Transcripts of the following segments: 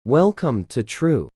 Welcome to True.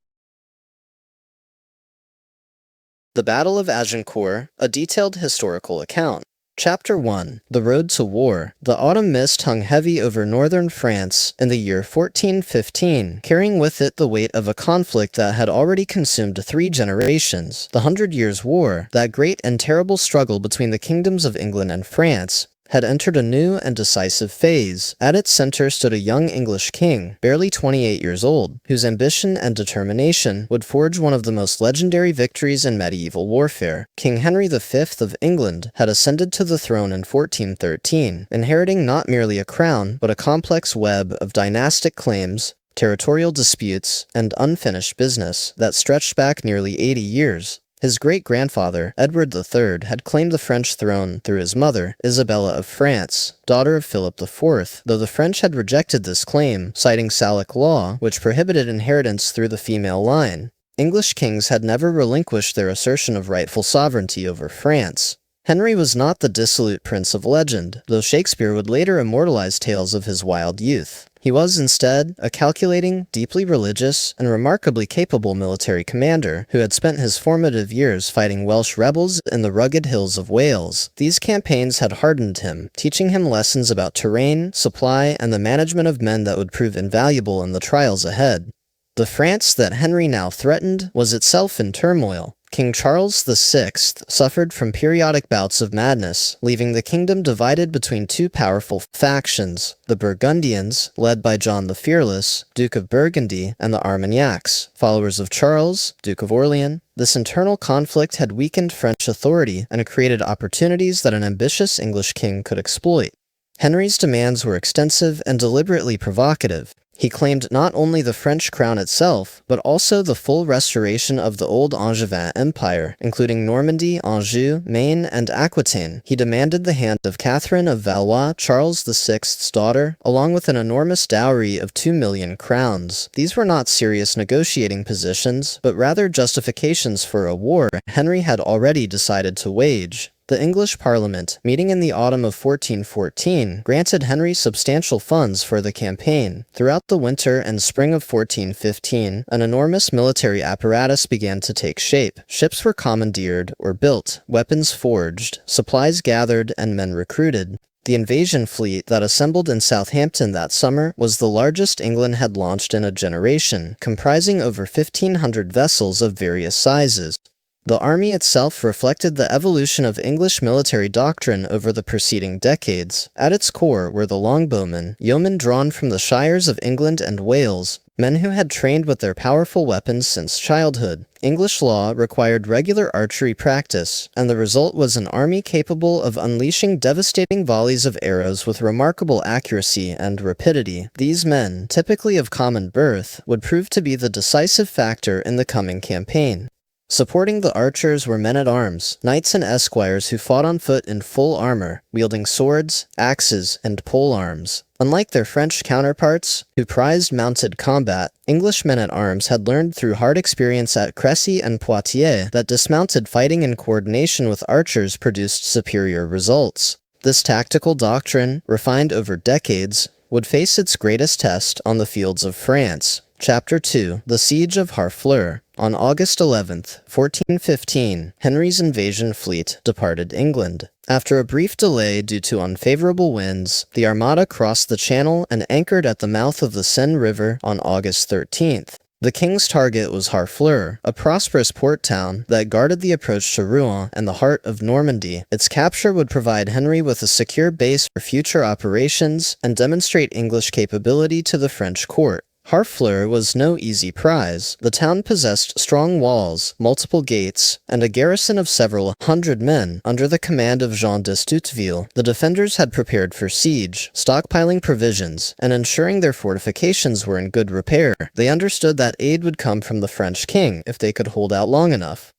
The Battle of Agincourt, a detailed historical account. Chapter 1. The Road to War. The autumn mist hung heavy over northern France in the year 1415, carrying with it the weight of a conflict that had already consumed 3 generations. The 100 Years' War, that great and terrible struggle between the kingdoms of England and France, had entered a new and decisive phase. At its center stood a young English king, barely 28 years old, whose ambition and determination would forge one of the most legendary victories in medieval warfare. King Henry V of England had ascended to the throne in 1413, inheriting not merely a crown, but a complex web of dynastic claims, territorial disputes, and unfinished business that stretched back nearly 80 years. His great-grandfather, Edward III, had claimed the French throne through his mother, Isabella of France, daughter of Philip IV, though the French had rejected this claim, citing Salic law, which prohibited inheritance through the female line. English kings had never relinquished their assertion of rightful sovereignty over France. Henry was not the dissolute prince of legend, though Shakespeare would later immortalize tales of his wild youth. He was instead a calculating, deeply religious, and remarkably capable military commander who had spent his formative years fighting Welsh rebels in the rugged hills of Wales. These campaigns had hardened him, teaching him lessons about terrain, supply, and the management of men that would prove invaluable in the trials ahead. The France that Henry now threatened was itself in turmoil. King Charles VI suffered from periodic bouts of madness, leaving the kingdom divided between 2 powerful factions, the Burgundians, led by John the Fearless, Duke of Burgundy, and the Armagnacs, followers of Charles, Duke of Orleans. This internal conflict had weakened French authority and created opportunities that an ambitious English king could exploit. Henry's demands were extensive and deliberately provocative. He claimed not only the French crown itself, but also the full restoration of the old Angevin Empire, including Normandy, Anjou, Maine, and Aquitaine. He demanded the hand of Catherine of Valois, Charles VI's daughter, along with an enormous dowry of 2 million crowns. These were not serious negotiating positions, but rather justifications for a war Henry had already decided to wage. The English Parliament, meeting in the autumn of 1414, granted Henry substantial funds for the campaign. Throughout the winter and spring of 1415, an enormous military apparatus began to take shape. Ships were commandeered or built, weapons forged, supplies gathered, and men recruited. The invasion fleet that assembled in Southampton that summer was the largest England had launched in a generation, comprising over 1,500 vessels of various sizes. The army itself reflected the evolution of English military doctrine over the preceding decades. At its core were the longbowmen, yeomen drawn from the shires of England and Wales, men who had trained with their powerful weapons since childhood. English law required regular archery practice, and the result was an army capable of unleashing devastating volleys of arrows with remarkable accuracy and rapidity. These men, typically of common birth, would prove to be the decisive factor in the coming campaign. Supporting the archers were men-at-arms, knights and esquires who fought on foot in full armor, wielding swords, axes, and polearms. Unlike their French counterparts, who prized mounted combat, English men-at-arms had learned through hard experience at Crécy and Poitiers that dismounted fighting in coordination with archers produced superior results. This tactical doctrine, refined over decades, would face its greatest test on the fields of France. Chapter 2. The Siege of Harfleur. On August 11th, 1415, Henry's invasion fleet departed England. After a brief delay due to unfavorable winds, the Armada crossed the Channel and anchored at the mouth of the Seine River on August 13th. The king's target was Harfleur, a prosperous port town that guarded the approach to Rouen and the heart of Normandy. Its capture would provide Henry with a secure base for future operations and demonstrate English capability to the French court. Harfleur was no easy prize. The town possessed strong walls, multiple gates, and a garrison of several hundred men under the command of Jean de Stouteville. The defenders had prepared for siege, stockpiling provisions, and ensuring their fortifications were in good repair. They understood that aid would come from the French king if they could hold out long enough.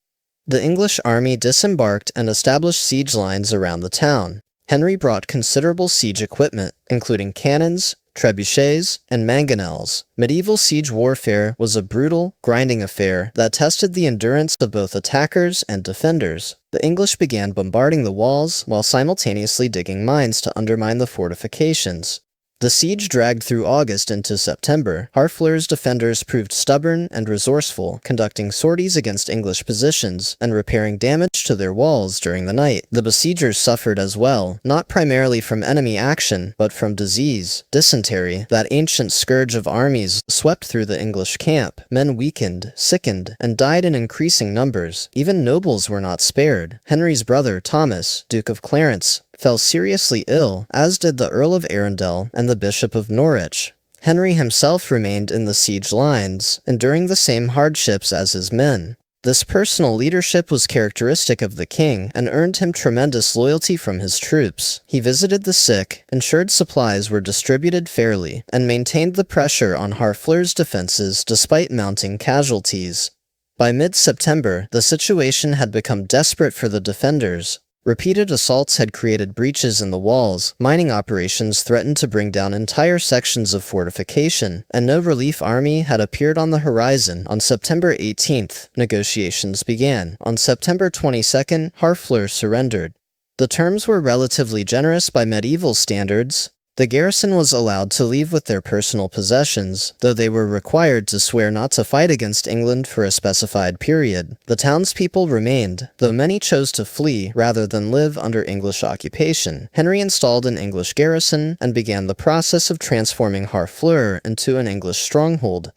The English army disembarked and established siege lines around the town. Henry brought considerable siege equipment, including cannons, trebuchets, and mangonels. Medieval siege warfare was a brutal, grinding affair that tested the endurance of both attackers and defenders. The English began bombarding the walls while simultaneously digging mines to undermine the fortifications. The siege dragged through August into September. Harfleur's defenders proved stubborn and resourceful, conducting sorties against English positions and repairing damage to their walls during the night. The besiegers suffered as well, not primarily from enemy action, but from disease. Dysentery, that ancient scourge of armies, swept through the English camp. Men weakened, sickened, and died in increasing numbers. Even nobles were not spared. Henry's brother, Thomas, Duke of Clarence, fell seriously ill, as did the Earl of Arundel and the Bishop of Norwich. Henry himself remained in the siege lines, enduring the same hardships as his men. This personal leadership was characteristic of the king and earned him tremendous loyalty from his troops. He visited the sick, ensured supplies were distributed fairly, and maintained the pressure on Harfleur's defenses despite mounting casualties. By mid-September, the situation had become desperate for the defenders. Repeated assaults had created breaches in the walls, mining operations threatened to bring down entire sections of fortification, and no relief army had appeared on the horizon. On September 18th, negotiations began. On September 22nd, Harfleur surrendered. The terms were relatively generous by medieval standards. The garrison was allowed to leave with their personal possessions, though they were required to swear not to fight against England for a specified period. The townspeople remained, though many chose to flee rather than live under English occupation. Henry installed an English garrison and began the process of transforming Harfleur into an English stronghold.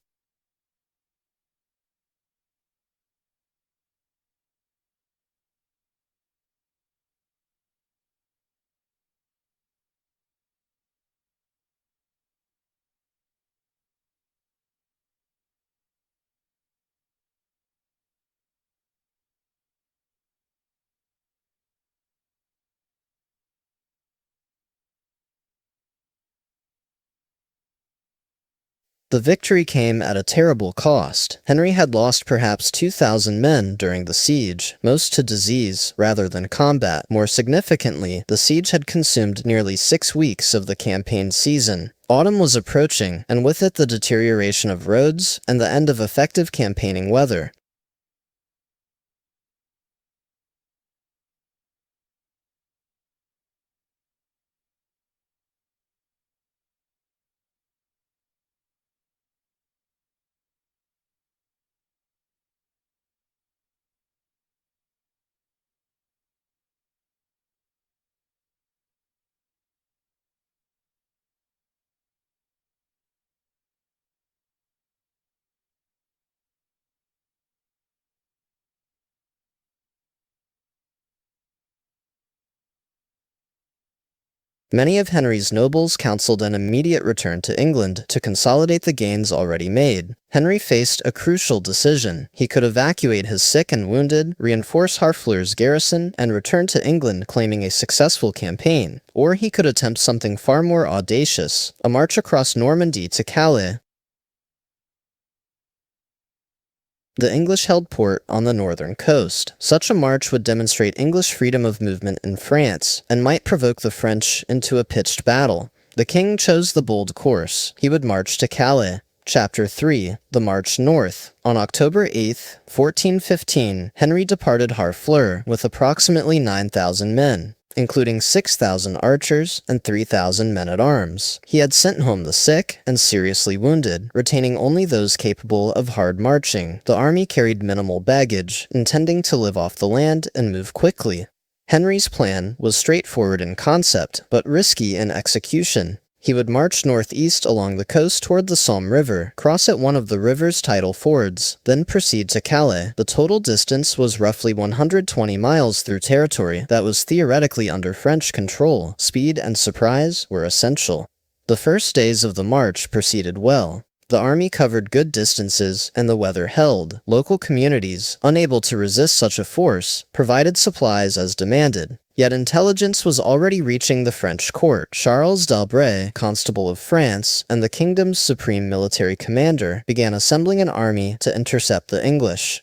The victory came at a terrible cost. Henry had lost perhaps 2,000 men during the siege, most to disease rather than combat. More significantly, the siege had consumed nearly 6 weeks of the campaign season. Autumn was approaching, and with it the deterioration of roads and the end of effective campaigning weather. Many of Henry's nobles counseled an immediate return to England to consolidate the gains already made. Henry faced a crucial decision. He could evacuate his sick and wounded, reinforce Harfleur's garrison, and return to England claiming a successful campaign. Or he could attempt something far more audacious, a march across Normandy to Calais. The English held port on the northern coast. Such a march would demonstrate English freedom of movement in France, and might provoke the French into a pitched battle. The king chose the bold course. He would march to Calais. Chapter 3. The March North. On October 8, 1415, Henry departed Harfleur with approximately 9,000 men, including 6,000 archers and 3,000 men-at-arms. He had sent home the sick and seriously wounded, retaining only those capable of hard marching. The army carried minimal baggage, intending to live off the land and move quickly. Henry's plan was straightforward in concept, but risky in execution. He would march northeast along the coast toward the Somme River, cross at one of the river's tidal fords, then proceed to Calais. The total distance was roughly 120 miles through territory that was theoretically under French control. Speed and surprise were essential. The first days of the march proceeded well. The army covered good distances, and the weather held. Local communities, unable to resist such a force, provided supplies as demanded. Yet intelligence was already reaching the French court. Charles d'Albret, Constable of France, and the kingdom's supreme military commander, began assembling an army to intercept the English.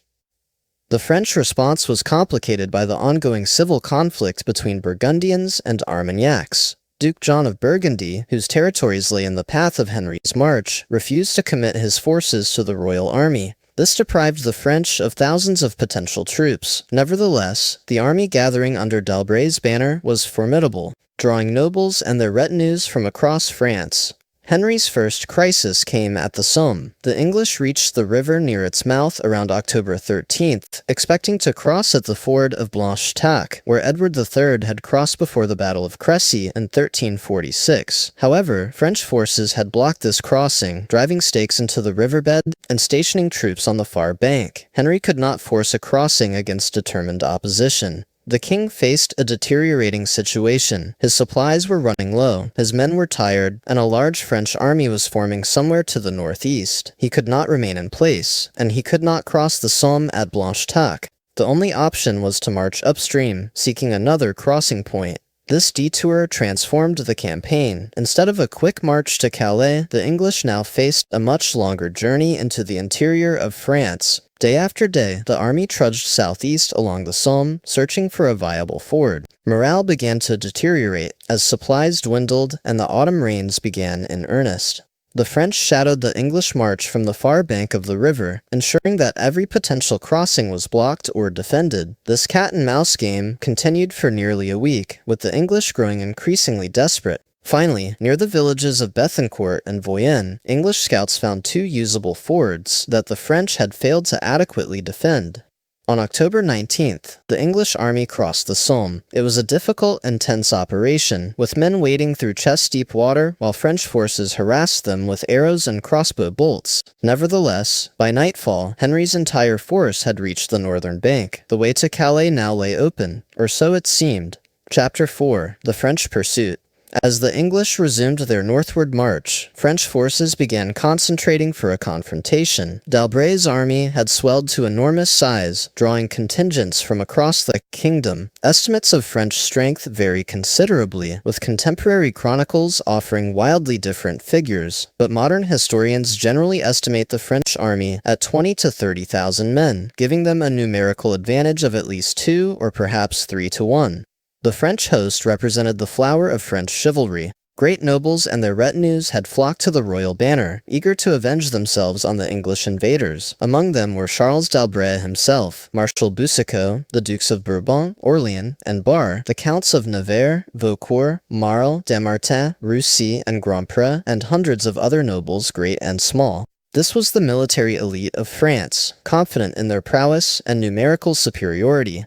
The French response was complicated by the ongoing civil conflict between Burgundians and Armagnacs. Duke John of Burgundy, whose territories lay in the path of Henry's march, refused to commit his forces to the royal army. This deprived the French of thousands of potential troops. Nevertheless, the army gathering under d'Albret's banner was formidable. drawing nobles and their retinues from across France. Henry's first crisis came at the Somme. The English reached the river near its mouth around October 13th, expecting to cross at the ford of Blanche-Tac, where Edward III had crossed before the Battle of Crécy in 1346. However, French forces had blocked this crossing, driving stakes into the riverbed and stationing troops on the far bank. Henry could not force a crossing against determined opposition. The king faced a deteriorating situation. His supplies were running low, his men were tired, and a large French army was forming somewhere to the northeast. He could not remain in place, and he could not cross the Somme at Blanche-Tac. The only option was to march upstream, seeking another crossing point. This detour transformed the campaign. Instead of a quick march to Calais, the English now faced a much longer journey into the interior of France. Day after day, the army trudged southeast along the Somme, searching for a viable ford. Morale began to deteriorate as supplies dwindled and the autumn rains began in earnest. The French shadowed the English march from the far bank of the river, ensuring that every potential crossing was blocked or defended. This cat-and-mouse game continued for nearly a week, with the English growing increasingly desperate. Finally, near the villages of Agincourt and Voiceover, English scouts found two usable fords that the French had failed to adequately defend. On October 19th, the English army crossed the Somme. It was a difficult and tense operation, with men wading through chest-deep water while French forces harassed them with arrows and crossbow bolts. Nevertheless, by nightfall, Henry's entire force had reached the northern bank. The way to Calais now lay open, or so it seemed. Chapter 4: The French Pursuit. As the English resumed their northward march, French forces began concentrating for a confrontation. D'Albret's army had swelled to enormous size, drawing contingents from across the kingdom. Estimates of French strength vary considerably, with contemporary chronicles offering wildly different figures, but modern historians generally estimate the French army at 20 to 30,000 men, giving them a numerical advantage of at least 2 or perhaps 3 to 1. The French host represented the flower of French chivalry. Great nobles and their retinues had flocked to the royal banner, eager to avenge themselves on the English invaders. Among them were Charles d'Albret himself, Marshal Boucicaut, the Dukes of Bourbon, Orléans, and Bar, the Counts of Nevers, Vaucourt, Marle, Damartin, Roussy, and Grandpré, and hundreds of other nobles, great and small. This was the military elite of France, confident in their prowess and numerical superiority.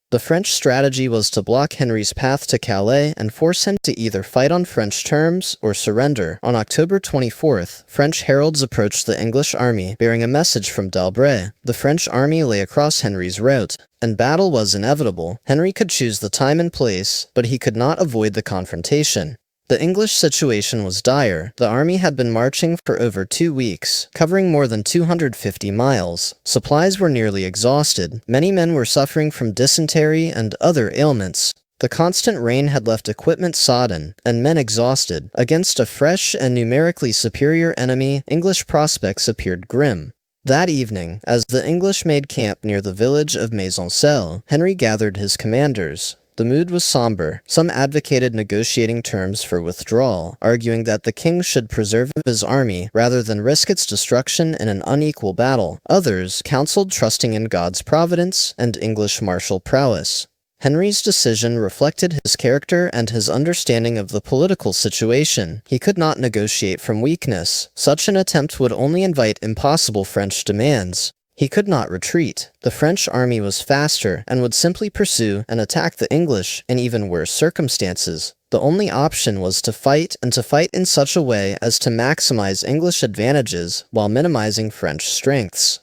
The French strategy was to block Henry's path to Calais and force him to either fight on French terms or surrender. On October 24th, French heralds approached the English army, bearing a message from d'Albret. The French army lay across Henry's route, and battle was inevitable. Henry could choose the time and place, but he could not avoid the confrontation. The English situation was dire. The army had been marching for over 2 weeks, covering more than 250 miles. Supplies were nearly exhausted. Many men were suffering from dysentery and other ailments. The constant rain had left equipment sodden, and men exhausted. Against a fresh and numerically superior enemy, English prospects appeared grim. That evening, as the English made camp near the village of Maisoncelles, Henry gathered his commanders. The mood was somber. Some advocated negotiating terms for withdrawal, arguing that the king should preserve his army rather than risk its destruction in an unequal battle. Others counseled trusting in God's providence and English martial prowess. Henry's decision reflected his character and his understanding of the political situation. He could not negotiate from weakness. Such an attempt would only invite impossible French demands. He could not retreat. The French army was faster and would simply pursue and attack the English in even worse circumstances. The only option was to fight, and to fight in such a way as to maximize English advantages while minimizing French strengths.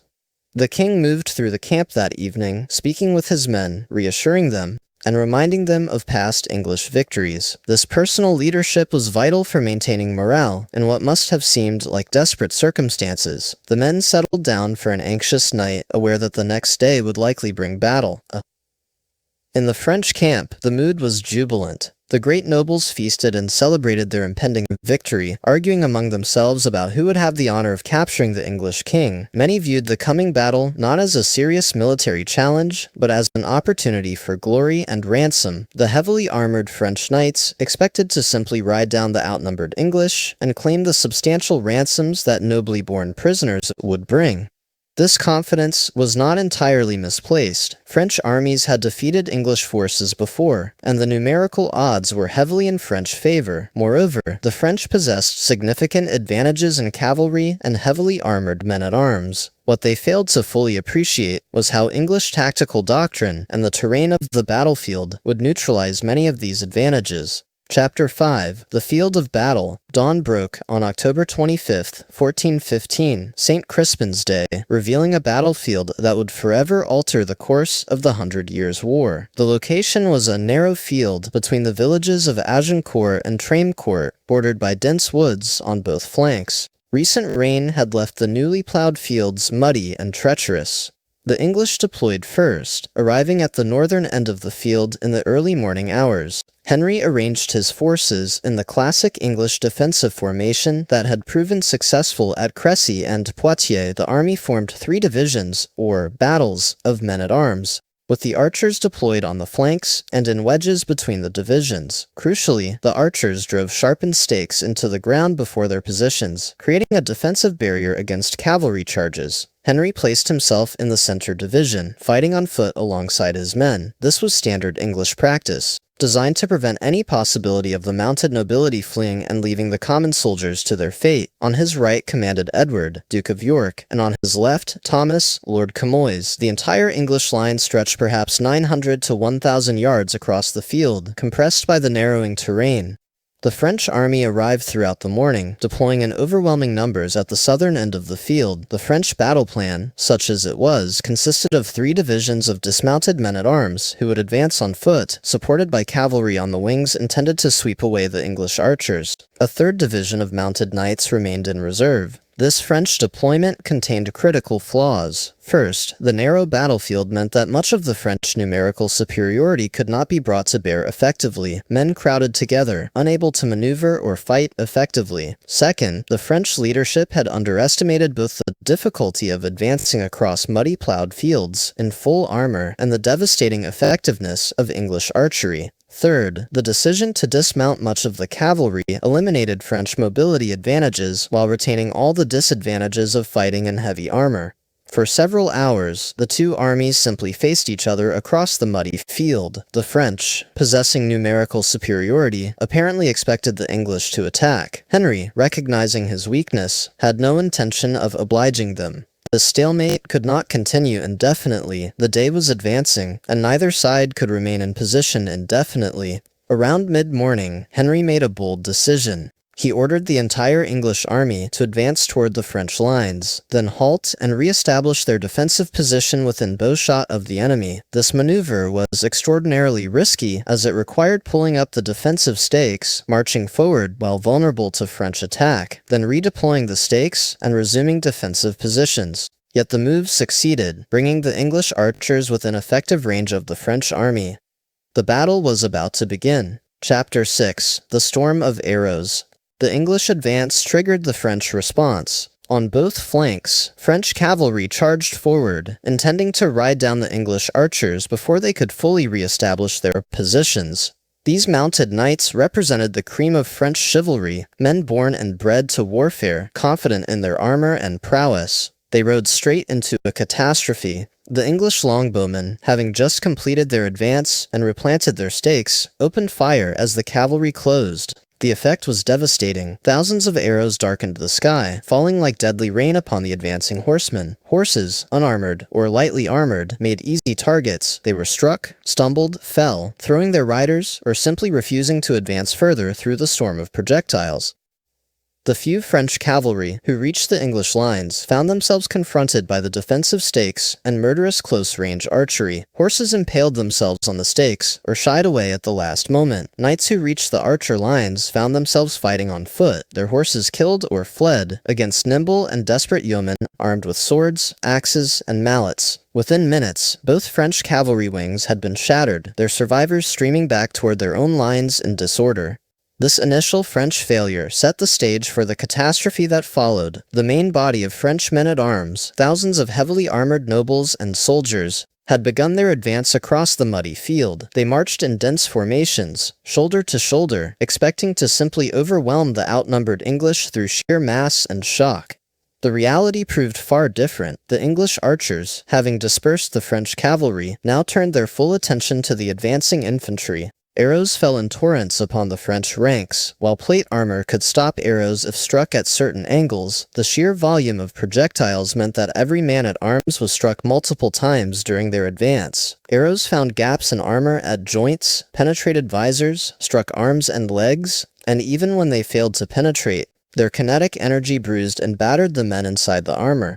The king moved through the camp that evening, speaking with his men, reassuring them, and reminding them of past English victories. This personal leadership was vital for maintaining morale in what must have seemed like desperate circumstances. The men settled down for an anxious night, aware that the next day would likely bring battle. In the French camp, the mood was jubilant. The great nobles feasted and celebrated their impending victory, arguing among themselves about who would have the honor of capturing the English king. Many viewed the coming battle not as a serious military challenge, but as an opportunity for glory and ransom. The heavily armored French knights expected to simply ride down the outnumbered English and claim the substantial ransoms that nobly born prisoners would bring. This confidence was not entirely misplaced. French armies had defeated English forces before, and the numerical odds were heavily in French favor. Moreover, the French possessed significant advantages in cavalry and heavily armored men-at-arms. What they failed to fully appreciate was how English tactical doctrine and the terrain of the battlefield would neutralize many of these advantages. Chapter 5. The Field of Battle. Dawn broke on October 25, 1415, St. Crispin's Day, revealing a battlefield that would forever alter the course of the 100 Years' War. The location was a narrow field between the villages of Agincourt and Tramecourt, bordered by dense woods on both flanks. Recent rain had left the newly plowed fields muddy and treacherous. The English deployed first, arriving at the northern end of the field in the early morning hours. Henry arranged his forces in the classic English defensive formation that had proven successful at Crécy and Poitiers. The army formed 3 divisions, or battles, of men-at-arms, with the archers deployed on the flanks and in wedges between the divisions. Crucially, the archers drove sharpened stakes into the ground before their positions, creating a defensive barrier against cavalry charges. Henry placed himself in the center division, fighting on foot alongside his men. This was standard English practice, designed to prevent any possibility of the mounted nobility fleeing and leaving the common soldiers to their fate. On his right commanded Edward, Duke of York, and on his left, Thomas, Lord Camoys. The entire English line stretched perhaps 900 to 1,000 yards across the field, compressed by the narrowing terrain. The French army arrived throughout the morning, deploying in overwhelming numbers at the southern end of the field. The French battle plan, such as it was, consisted of 3 divisions of dismounted men-at-arms, who would advance on foot, supported by cavalry on the wings intended to sweep away the English archers. A 3rd division of mounted knights remained in reserve. This French deployment contained critical flaws. First, the narrow battlefield meant that much of the French numerical superiority could not be brought to bear effectively. Men crowded together, unable to maneuver or fight effectively. Second, the French leadership had underestimated both the difficulty of advancing across muddy plowed fields in full armor and the devastating effectiveness of English archery. Third, the decision to dismount much of the cavalry eliminated French mobility advantages while retaining all the disadvantages of fighting in heavy armor. For several hours, the 2 armies simply faced each other across the muddy field. The French, possessing numerical superiority, apparently expected the English to attack. Henry, recognizing his weakness, had no intention of obliging them. The stalemate could not continue indefinitely. The day was advancing, and neither side could remain in position indefinitely. Around mid-morning, Henry made a bold decision. He ordered the entire English army to advance toward the French lines, then halt and re-establish their defensive position within bowshot of the enemy. This maneuver was extraordinarily risky, as it required pulling up the defensive stakes, marching forward while vulnerable to French attack, then redeploying the stakes and resuming defensive positions. Yet the move succeeded, bringing the English archers within effective range of the French army. The battle was about to begin. Chapter 6. The Storm of Arrows. The English advance triggered the French response. On both flanks, French cavalry charged forward, intending to ride down the English archers before they could fully re-establish their positions. These mounted knights represented the cream of French chivalry, men born and bred to warfare, confident in their armor and prowess. They rode straight into a catastrophe. The English longbowmen, having just completed their advance and replanted their stakes, opened fire as the cavalry closed. The effect was devastating. Thousands of arrows darkened the sky, falling like deadly rain upon the advancing horsemen. Horses, unarmored or lightly armored, made easy targets. They were struck, stumbled, fell, throwing their riders, or simply refusing to advance further through the storm of projectiles. The few French cavalry who reached the English lines found themselves confronted by the defensive stakes and murderous close-range archery. Horses impaled themselves on the stakes or shied away at the last moment. Knights who reached the archer lines found themselves fighting on foot, their horses killed or fled, against nimble and desperate yeomen armed with swords, axes, and mallets. Within minutes, both French cavalry wings had been shattered, their survivors streaming back toward their own lines in disorder. This initial French failure set the stage for the catastrophe that followed. The main body of French men-at-arms, thousands of heavily armored nobles and soldiers, had begun their advance across the muddy field. They marched in dense formations, shoulder to shoulder, expecting to simply overwhelm the outnumbered English through sheer mass and shock. The reality proved far different. The English archers, having dispersed the French cavalry, now turned their full attention to the advancing infantry. Arrows fell in torrents upon the French ranks. While plate armor could stop arrows if struck at certain angles, the sheer volume of projectiles meant that every man at arms was struck multiple times during their advance. Arrows found gaps in armor at joints, penetrated visors, struck arms and legs, and even when they failed to penetrate, their kinetic energy bruised and battered the men inside the armor.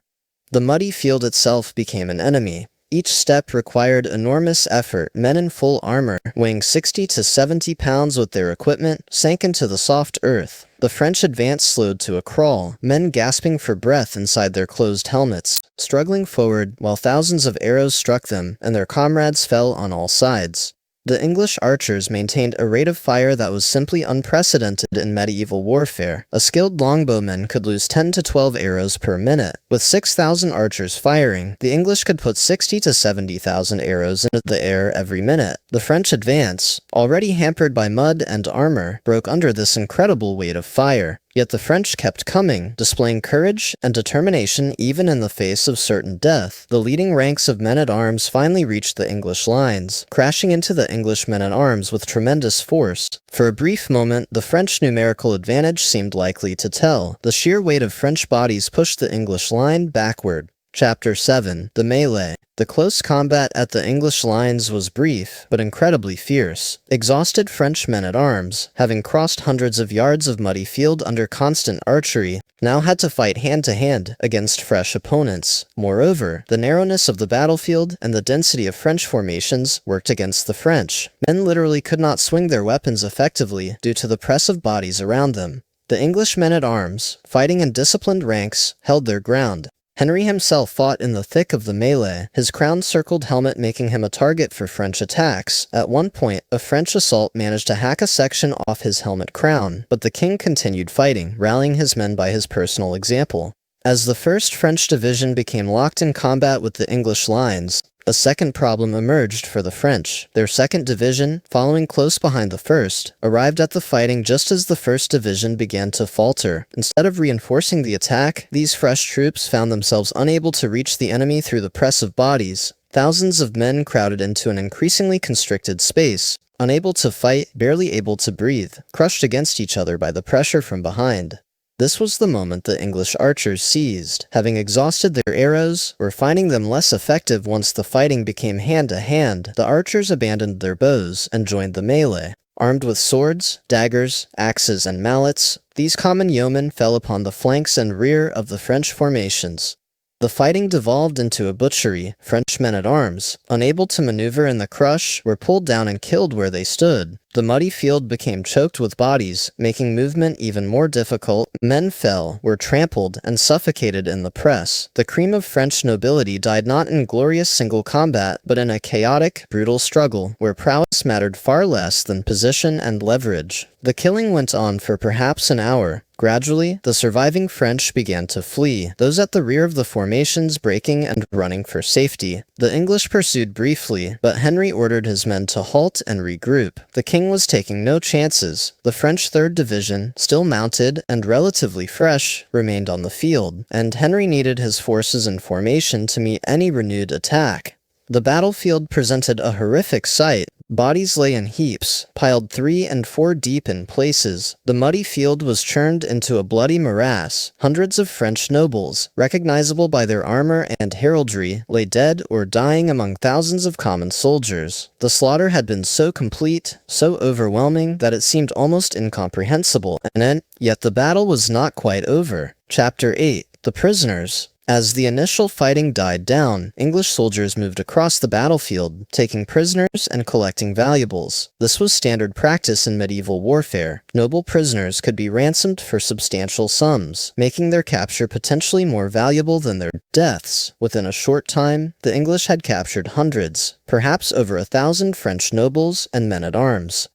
The muddy field itself became an enemy. Each step required enormous effort. Men in full armor, weighing 60 to 70 pounds with their equipment, sank into the soft earth. The French advance slowed to a crawl, men gasping for breath inside their closed helmets, struggling forward while thousands of arrows struck them and their comrades fell on all sides. The English archers maintained a rate of fire that was simply unprecedented in medieval warfare. A skilled longbowman could lose 10 to 12 arrows per minute. With 6,000 archers firing, the English could put 60 to 70,000 arrows into the air every minute. The French advance, already hampered by mud and armor, broke under this incredible weight of fire. Yet the French kept coming, displaying courage and determination even in the face of certain death. The leading ranks of men-at-arms finally reached the English lines, crashing into the English men-at-arms with tremendous force. For a brief moment, the French numerical advantage seemed likely to tell. The sheer weight of French bodies pushed the English line backward. Chapter 7. The Melee. The close combat at the English lines was brief, but incredibly fierce. Exhausted French men-at-arms, having crossed hundreds of yards of muddy field under constant archery, now had to fight hand-to-hand against fresh opponents. Moreover, the narrowness of the battlefield and the density of French formations worked against the French. Men literally could not swing their weapons effectively due to the press of bodies around them. The English men-at-arms, fighting in disciplined ranks, held their ground. Henry himself fought in the thick of the melee, his crown-circled helmet making him a target for French attacks. At one point, a French assault managed to hack a section off his helmet crown, but the king continued fighting, rallying his men by his personal example. As the 1st French division became locked in combat with the English lines, a second problem emerged for the French. Their 2nd division, following close behind the 1st, arrived at the fighting just as the 1st division began to falter. Instead of reinforcing the attack, these fresh troops found themselves unable to reach the enemy through the press of bodies. Thousands of men crowded into an increasingly constricted space, unable to fight, barely able to breathe, crushed against each other by the pressure from behind. This was the moment the English archers seized. Having exhausted their arrows, or finding them less effective once the fighting became hand-to-hand, the archers abandoned their bows and joined the melee. Armed with swords, daggers, axes, and mallets, these common yeomen fell upon the flanks and rear of the French formations. The fighting devolved into a butchery. French men-at-arms, unable to maneuver in the crush, were pulled down and killed where they stood. The muddy field became choked with bodies, making movement even more difficult. Men fell, were trampled, and suffocated in the press. The cream of French nobility died not in glorious single combat, but in a chaotic, brutal struggle, where prowess mattered far less than position and leverage. The killing went on for perhaps an hour. Gradually, the surviving French began to flee, those at the rear of the formations breaking and running for safety. The English pursued briefly, but Henry ordered his men to halt and regroup. The king was taking no chances. The French 3rd Division, still mounted and relatively fresh, remained on the field, and Henry needed his forces in formation to meet any renewed attack. The battlefield presented a horrific sight. Bodies lay in heaps, piled 3 and 4 deep in places. The muddy field was churned into a bloody morass. Hundreds of French nobles, recognizable by their armor and heraldry, lay dead or dying among thousands of common soldiers. The slaughter had been so complete, so overwhelming, that it seemed almost incomprehensible, and yet the battle was not quite over. Chapter 8. The Prisoners. As the initial fighting died down, English soldiers moved across the battlefield, taking prisoners and collecting valuables. This was standard practice in medieval warfare. Noble prisoners could be ransomed for substantial sums, making their capture potentially more valuable than their deaths. Within a short time, the English had captured hundreds, perhaps over 1,000 French nobles and men-at-arms.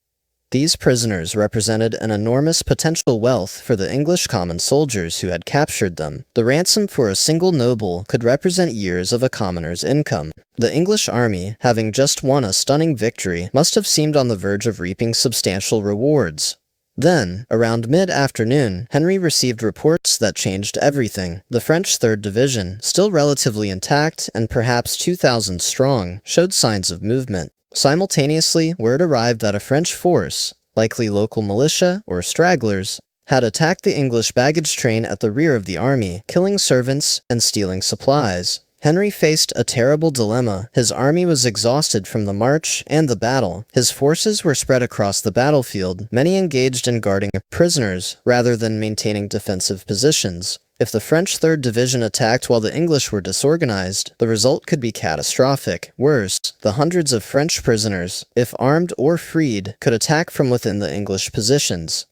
These prisoners represented an enormous potential wealth for the English common soldiers who had captured them. The ransom for a single noble could represent years of a commoner's income. The English army, having just won a stunning victory, must have seemed on the verge of reaping substantial rewards. Then, around mid-afternoon, Henry received reports that changed everything. The French 3rd Division, still relatively intact and perhaps 2,000 strong, showed signs of movement. Simultaneously, word arrived that a French force, likely local militia or stragglers, had attacked the English baggage train at the rear of the army, killing servants and stealing supplies. Henry faced a terrible dilemma. His army was exhausted from the march and the battle. His forces were spread across the battlefield, many engaged in guarding prisoners rather than maintaining defensive positions. If the French 3rd Division attacked while the English were disorganized, the result could be catastrophic. Worse, the hundreds of French prisoners, if armed or freed, could attack from within the English positions.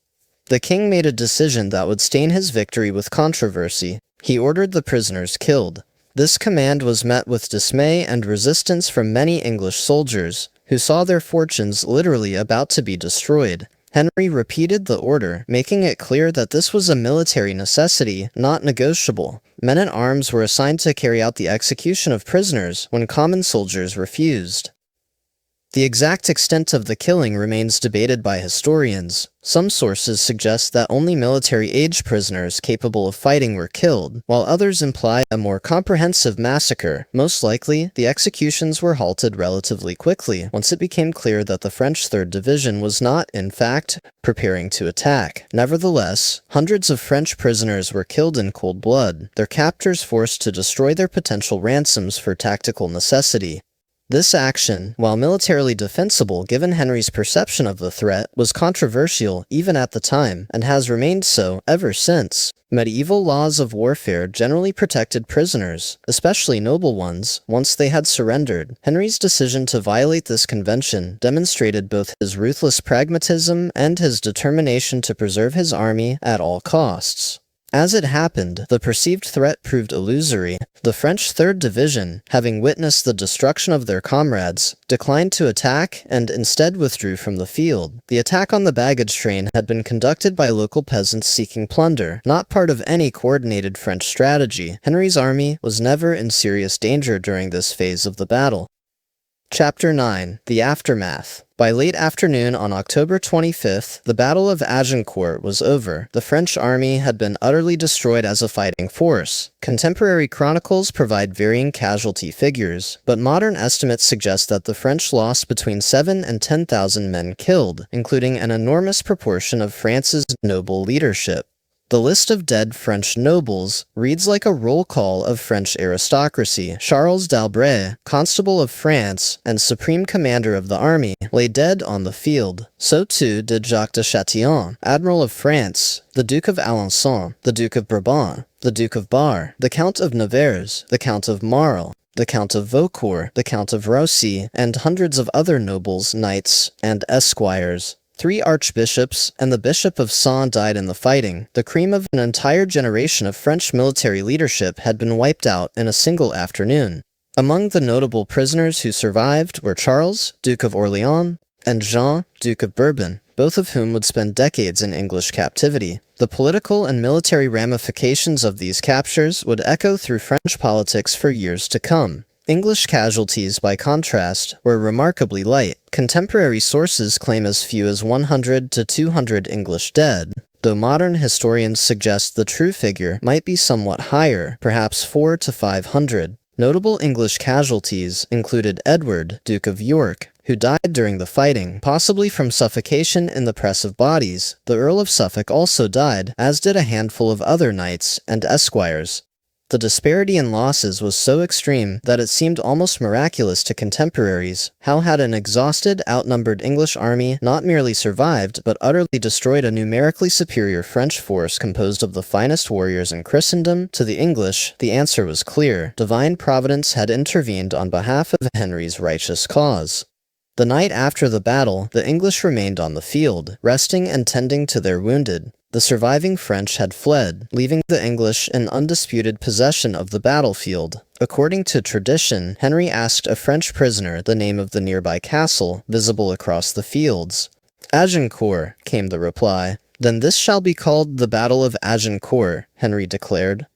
The king made a decision that would stain his victory with controversy. He ordered the prisoners killed. This command was met with dismay and resistance from many English soldiers, who saw their fortunes literally about to be destroyed. Henry repeated the order, making it clear that this was a military necessity, not negotiable. Men-at-arms were assigned to carry out the execution of prisoners when common soldiers refused. The exact extent of the killing remains debated by historians. Some sources suggest that only military-age prisoners capable of fighting were killed, while others imply a more comprehensive massacre. Most likely, the executions were halted relatively quickly once it became clear that the French 3rd Division was not, in fact, preparing to attack. Nevertheless, hundreds of French prisoners were killed in cold blood, their captors forced to destroy their potential ransoms for tactical necessity. This action, while militarily defensible given Henry's perception of the threat, was controversial even at the time, and has remained so ever since. Medieval laws of warfare generally protected prisoners, especially noble ones, once they had surrendered. Henry's decision to violate this convention demonstrated both his ruthless pragmatism and his determination to preserve his army at all costs. As it happened, the perceived threat proved illusory. The French 3rd Division, having witnessed the destruction of their comrades, declined to attack and instead withdrew from the field. The attack on the baggage train had been conducted by local peasants seeking plunder, not part of any coordinated French strategy. Henry's army was never in serious danger during this phase of the battle. Chapter 9. The Aftermath. By late afternoon on October 25th, the Battle of Agincourt was over. The French army had been utterly destroyed as a fighting force. Contemporary chronicles provide varying casualty figures, but modern estimates suggest that the French lost between 7,000 and 10,000 men killed, including an enormous proportion of France's noble leadership. The list of dead French nobles reads like a roll call of French aristocracy. Charles d'Albret, Constable of France and Supreme Commander of the army, lay dead on the field. So too did Jacques de Châtillon, Admiral of France, the Duke of Alençon, the Duke of Brabant, the Duke of Bar, the Count of Nevers, the Count of Marle, the Count of Vaucourt, the Count of Roussy, and hundreds of other nobles, knights, and esquires. 3 archbishops and the Bishop of Sens died in the fighting. The cream of an entire generation of French military leadership had been wiped out in a single afternoon. Among the notable prisoners who survived were Charles, Duke of Orléans, and Jean, Duke of Bourbon, both of whom would spend decades in English captivity. The political and military ramifications of these captures would echo through French politics for years to come. English casualties, by contrast, were remarkably light. Contemporary sources claim as few as 100 to 200 English dead, though modern historians suggest the true figure might be somewhat higher, perhaps 400 to 500. Notable English casualties included Edward, Duke of York, who died during the fighting, possibly from suffocation in the press of bodies. The Earl of Suffolk also died, as did a handful of other knights and esquires. The disparity in losses was so extreme that it seemed almost miraculous to contemporaries. How had an exhausted, outnumbered English army not merely survived, but utterly destroyed a numerically superior French force composed of the finest warriors in Christendom? To the English, the answer was clear. Divine Providence had intervened on behalf of Henry's righteous cause. The night after the battle, the English remained on the field, resting and tending to their wounded. The surviving French had fled, leaving the English in undisputed possession of the battlefield. According to tradition, Henry asked a French prisoner the name of the nearby castle, visible across the fields. Agincourt, came the reply. Then this shall be called the Battle of Agincourt, Henry declared.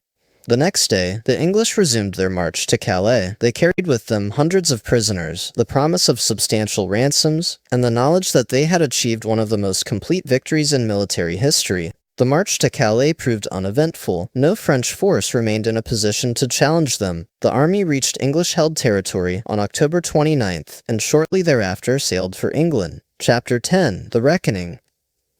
The next day, the English resumed their march to Calais. They carried with them hundreds of prisoners, the promise of substantial ransoms, and the knowledge that they had achieved one of the most complete victories in military history. The march to Calais proved uneventful. No French force remained in a position to challenge them. The army reached English-held territory on October 29th, and shortly thereafter sailed for England. Chapter 10. The Reckoning.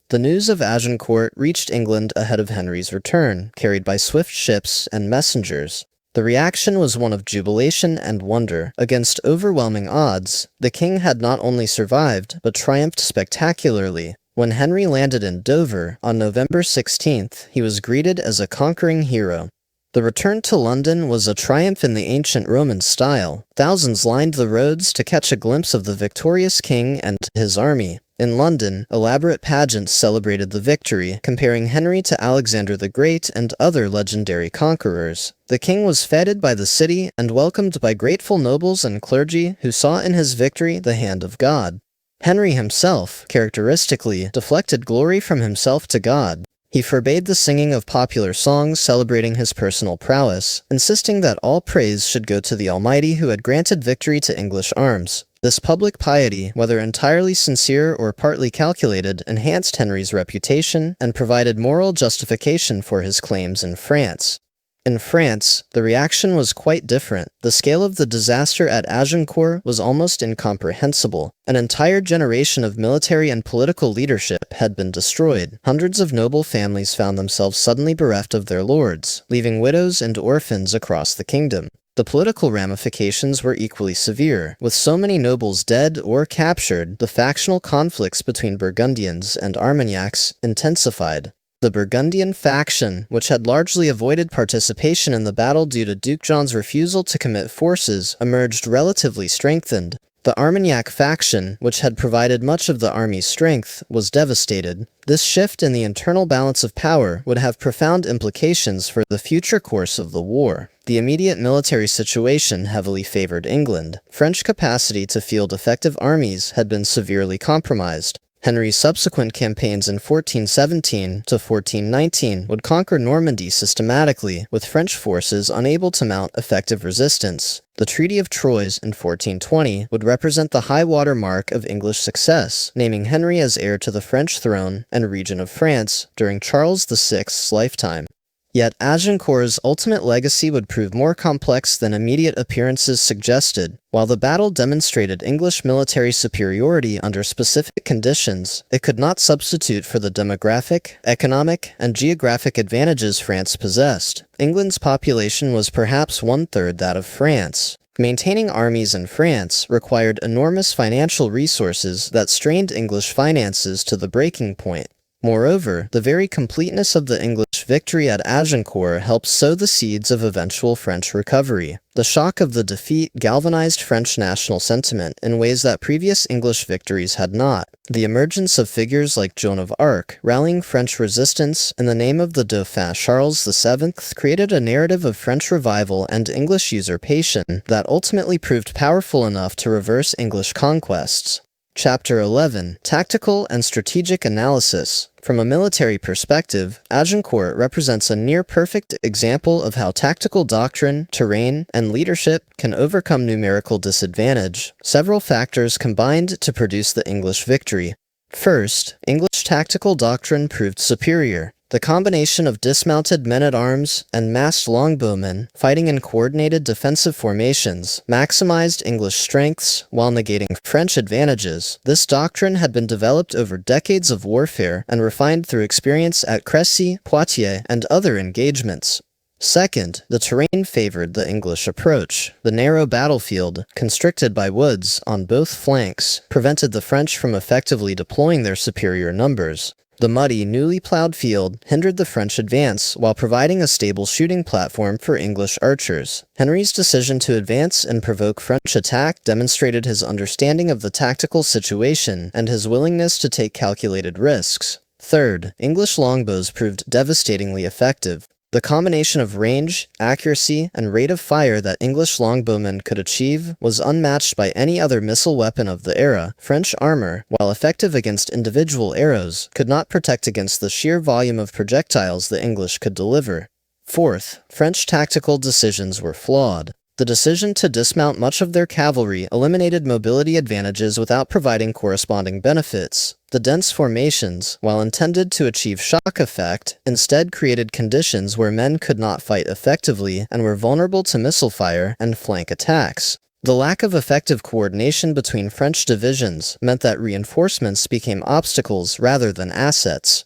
The news of Agincourt reached England ahead of Henry's return, carried by swift ships and messengers. The reaction was one of jubilation and wonder. Against overwhelming odds, the king had not only survived, but triumphed spectacularly. When Henry landed in Dover on November 16th, he was greeted as a conquering hero. The return to London was a triumph in the ancient Roman style. Thousands lined the roads to catch a glimpse of the victorious king and his army. In London, elaborate pageants celebrated the victory, comparing Henry to Alexander the Great and other legendary conquerors. The king was feted by the city and welcomed by grateful nobles and clergy who saw in his victory the hand of God. Henry himself, characteristically, deflected glory from himself to God. He forbade the singing of popular songs celebrating his personal prowess, insisting that all praise should go to the Almighty who had granted victory to English arms. This public piety, whether entirely sincere or partly calculated, enhanced Henry's reputation and provided moral justification for his claims in France. In France, the reaction was quite different. The scale of the disaster at Agincourt was almost incomprehensible. An entire generation of military and political leadership had been destroyed. Hundreds of noble families found themselves suddenly bereft of their lords, leaving widows and orphans across the kingdom. The political ramifications were equally severe. With so many nobles dead or captured, the factional conflicts between Burgundians and Armagnacs intensified. The Burgundian faction, which had largely avoided participation in the battle due to Duke John's refusal to commit forces, emerged relatively strengthened. The Armagnac faction, which had provided much of the army's strength, was devastated. This shift in the internal balance of power would have profound implications for the future course of the war. The immediate military situation heavily favored England. French capacity to field effective armies had been severely compromised. Henry's subsequent campaigns in 1417 to 1419 would conquer Normandy systematically, with French forces unable to mount effective resistance. The Treaty of Troyes in 1420 would represent the high-water mark of English success, naming Henry as heir to the French throne and region of France during Charles VI's lifetime. Yet Agincourt's ultimate legacy would prove more complex than immediate appearances suggested. While the battle demonstrated English military superiority under specific conditions, it could not substitute for the demographic, economic, and geographic advantages France possessed. England's population was perhaps one-third that of France. Maintaining armies in France required enormous financial resources that strained English finances to the breaking point. Moreover, the very completeness of the English victory at Agincourt helped sow the seeds of eventual French recovery. The shock of the defeat galvanized French national sentiment in ways that previous English victories had not. The emergence of figures like Joan of Arc, rallying French resistance in the name of the Dauphin Charles VII, created a narrative of French revival and English usurpation that ultimately proved powerful enough to reverse English conquests. Chapter 11. Tactical and Strategic Analysis. From a military perspective, Agincourt represents a near-perfect example of how tactical doctrine, terrain, and leadership can overcome numerical disadvantage. Several factors combined to produce the English victory. First, English tactical doctrine proved superior. The combination of dismounted men-at-arms and massed longbowmen fighting in coordinated defensive formations maximized English strengths while negating French advantages. This doctrine had been developed over decades of warfare and refined through experience at Crécy, Poitiers, and other engagements. Second, the terrain favored the English approach. The narrow battlefield, constricted by woods on both flanks, prevented the French from effectively deploying their superior numbers. The muddy, newly plowed field hindered the French advance while providing a stable shooting platform for English archers. Henry's decision to advance and provoke French attack demonstrated his understanding of the tactical situation and his willingness to take calculated risks. Third, English longbows proved devastatingly effective. The combination of range, accuracy, and rate of fire that English longbowmen could achieve was unmatched by any other missile weapon of the era. French armor, while effective against individual arrows, could not protect against the sheer volume of projectiles the English could deliver. Fourth, French tactical decisions were flawed. The decision to dismount much of their cavalry eliminated mobility advantages without providing corresponding benefits. The dense formations, while intended to achieve shock effect, instead created conditions where men could not fight effectively and were vulnerable to missile fire and flank attacks. The lack of effective coordination between French divisions meant that reinforcements became obstacles rather than assets.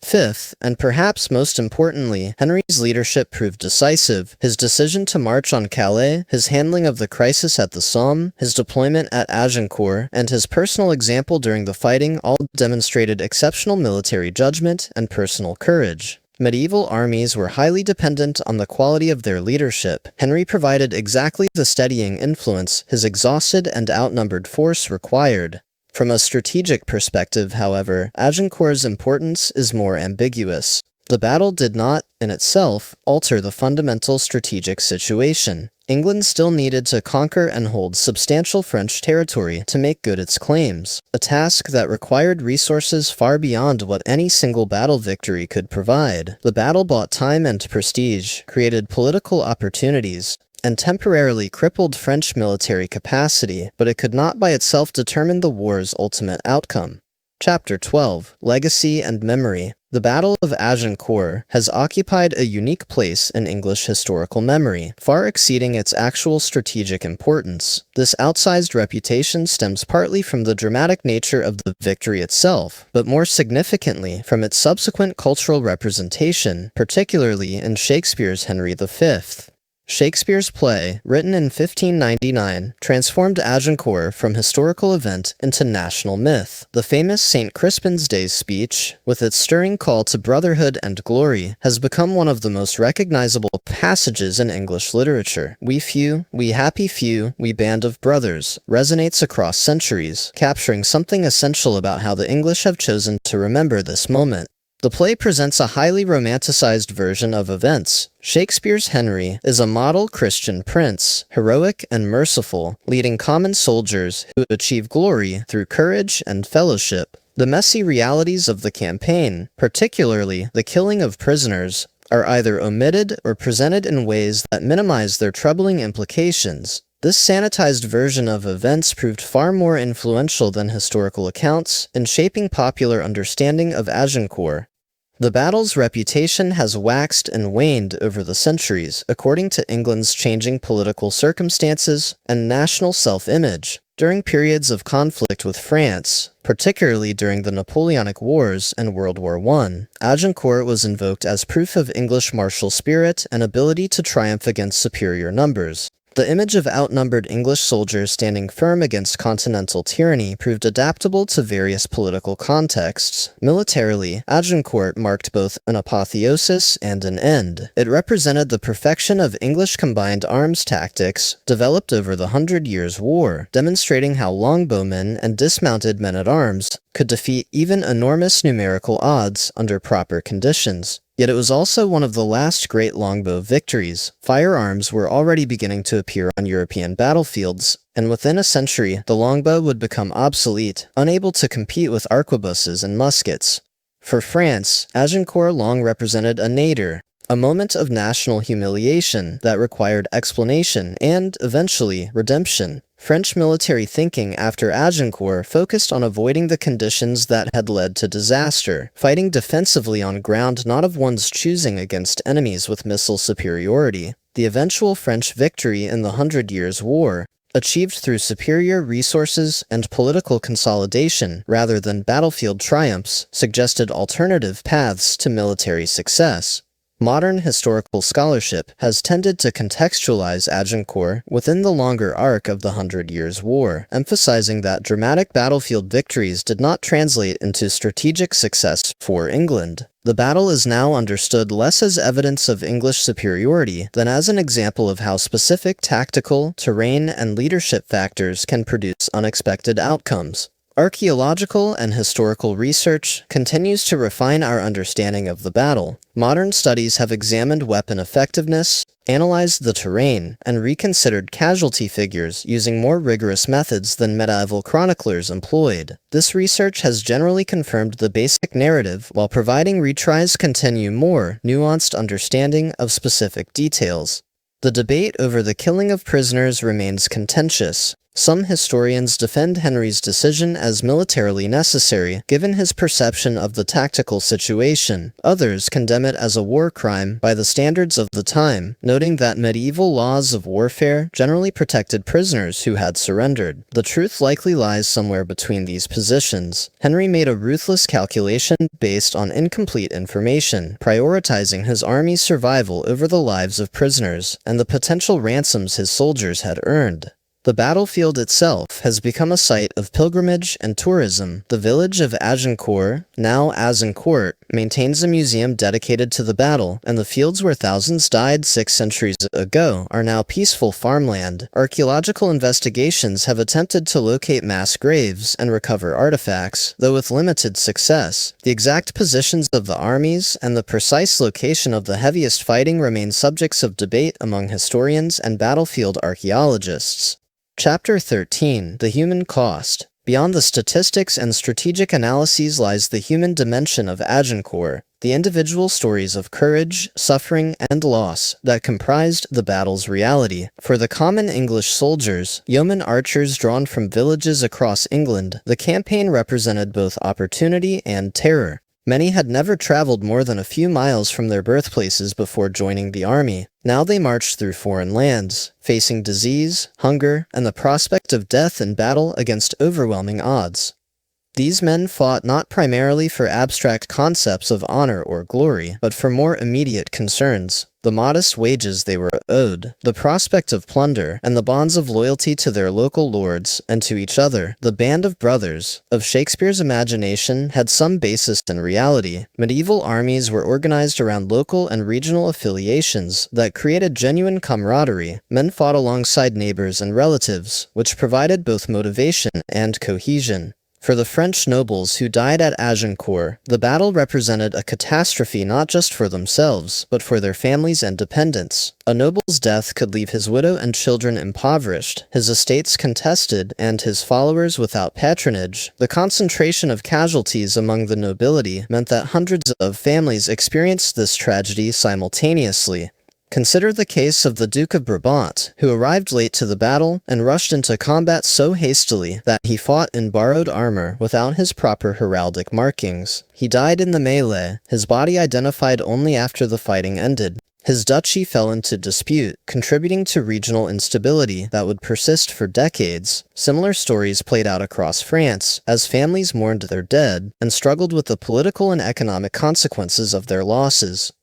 Fifth, and perhaps most importantly, Henry's leadership proved decisive. His decision to march on Calais, his handling of the crisis at the Somme, his deployment at Agincourt, and his personal example during the fighting all demonstrated exceptional military judgment and personal courage. Medieval armies were highly dependent on the quality of their leadership. Henry provided exactly the steadying influence his exhausted and outnumbered force required. From a strategic perspective, however, Agincourt's importance is more ambiguous. The battle did not, in itself, alter the fundamental strategic situation. England still needed to conquer and hold substantial French territory to make good its claims, a task that required resources far beyond what any single battle victory could provide. The battle bought time and prestige, created political opportunities, and temporarily crippled French military capacity, but it could not by itself determine the war's ultimate outcome. Chapter 12. Legacy and Memory. The Battle of Agincourt has occupied a unique place in English historical memory, far exceeding its actual strategic importance. This outsized reputation stems partly from the dramatic nature of the victory itself, but more significantly from its subsequent cultural representation, particularly in Shakespeare's Henry V. Shakespeare's play, written in 1599, transformed Agincourt from historical event into national myth. The famous St. Crispin's Day speech, with its stirring call to brotherhood and glory, has become one of the most recognizable passages in English literature. "We few, we happy few, we band of brothers," resonates across centuries, capturing something essential about how the English have chosen to remember this moment. The play presents a highly romanticized version of events. Shakespeare's Henry is a model Christian prince, heroic and merciful, leading common soldiers who achieve glory through courage and fellowship. The messy realities of the campaign, particularly the killing of prisoners, are either omitted or presented in ways that minimize their troubling implications. This sanitized version of events proved far more influential than historical accounts in shaping popular understanding of Agincourt. The battle's reputation has waxed and waned over the centuries, according to England's changing political circumstances and national self-image. During periods of conflict with France, particularly during the Napoleonic Wars and World War I, Agincourt was invoked as proof of English martial spirit and ability to triumph against superior numbers. The image of outnumbered English soldiers standing firm against continental tyranny proved adaptable to various political contexts. Militarily, Agincourt marked both an apotheosis and an end. It represented the perfection of English combined arms tactics developed over the 100 Years' War, demonstrating how longbowmen and dismounted men-at-arms could defeat even enormous numerical odds under proper conditions. Yet it was also one of the last great longbow victories. Firearms were already beginning to appear on European battlefields, and within a century, the longbow would become obsolete, unable to compete with arquebuses and muskets. For France, Agincourt long represented a nadir, a moment of national humiliation that required explanation and, eventually, redemption. French military thinking after Agincourt focused on avoiding the conditions that had led to disaster, fighting defensively on ground not of one's choosing against enemies with missile superiority. The eventual French victory in the 100 Years' War, achieved through superior resources and political consolidation rather than battlefield triumphs, suggested alternative paths to military success. Modern historical scholarship has tended to contextualize Agincourt within the longer arc of the 100 Years' War, emphasizing that dramatic battlefield victories did not translate into strategic success for England. The battle is now understood less as evidence of English superiority than as an example of how specific tactical, terrain, and leadership factors can produce unexpected outcomes. Archaeological and historical research continues to refine our understanding of the battle. Modern studies have examined weapon effectiveness, analyzed the terrain, and reconsidered casualty figures using more rigorous methods than medieval chroniclers employed. This research has generally confirmed the basic narrative while providing retries continue more nuanced understanding of specific details. The debate over the killing of prisoners remains contentious. Some historians defend Henry's decision as militarily necessary, given his perception of the tactical situation. Others condemn it as a war crime by the standards of the time, noting that medieval laws of warfare generally protected prisoners who had surrendered. The truth likely lies somewhere between these positions. Henry made a ruthless calculation based on incomplete information, prioritizing his army's survival over the lives of prisoners and the potential ransoms his soldiers had earned. The battlefield itself has become a site of pilgrimage and tourism. The village of Agincourt, now Agincourt, maintains a museum dedicated to the battle, and the fields where thousands died 6 centuries ago are now peaceful farmland. Archaeological investigations have attempted to locate mass graves and recover artifacts, though with limited success. The exact positions of the armies and the precise location of the heaviest fighting remain subjects of debate among historians and battlefield archaeologists. Chapter 13. The Human Cost. Beyond the statistics and strategic analyses lies the human dimension of Agincourt, the individual stories of courage, suffering, and loss that comprised the battle's reality. For the common English soldiers, yeoman archers drawn from villages across England, the campaign represented both opportunity and terror. Many had never traveled more than a few miles from their birthplaces before joining the army. Now they marched through foreign lands, facing disease, hunger, and the prospect of death in battle against overwhelming odds. These men fought not primarily for abstract concepts of honor or glory, but for more immediate concerns: the modest wages they were owed, the prospect of plunder, and the bonds of loyalty to their local lords and to each other. The Band of Brothers of Shakespeare's imagination had some basis in reality. Medieval armies were organized around local and regional affiliations that created genuine camaraderie. Men fought alongside neighbors and relatives, which provided both motivation and cohesion. For the French nobles who died at Agincourt, the battle represented a catastrophe not just for themselves, but for their families and dependents. A noble's death could leave his widow and children impoverished, his estates contested, and his followers without patronage. The concentration of casualties among the nobility meant that hundreds of families experienced this tragedy simultaneously. Consider the case of the Duke of Brabant, who arrived late to the battle and rushed into combat so hastily that he fought in borrowed armor without his proper heraldic markings. He died in the melee, his body identified only after the fighting ended. His duchy fell into dispute, contributing to regional instability that would persist for decades. Similar stories played out across France, as families mourned their dead and struggled with the political and economic consequences of their losses.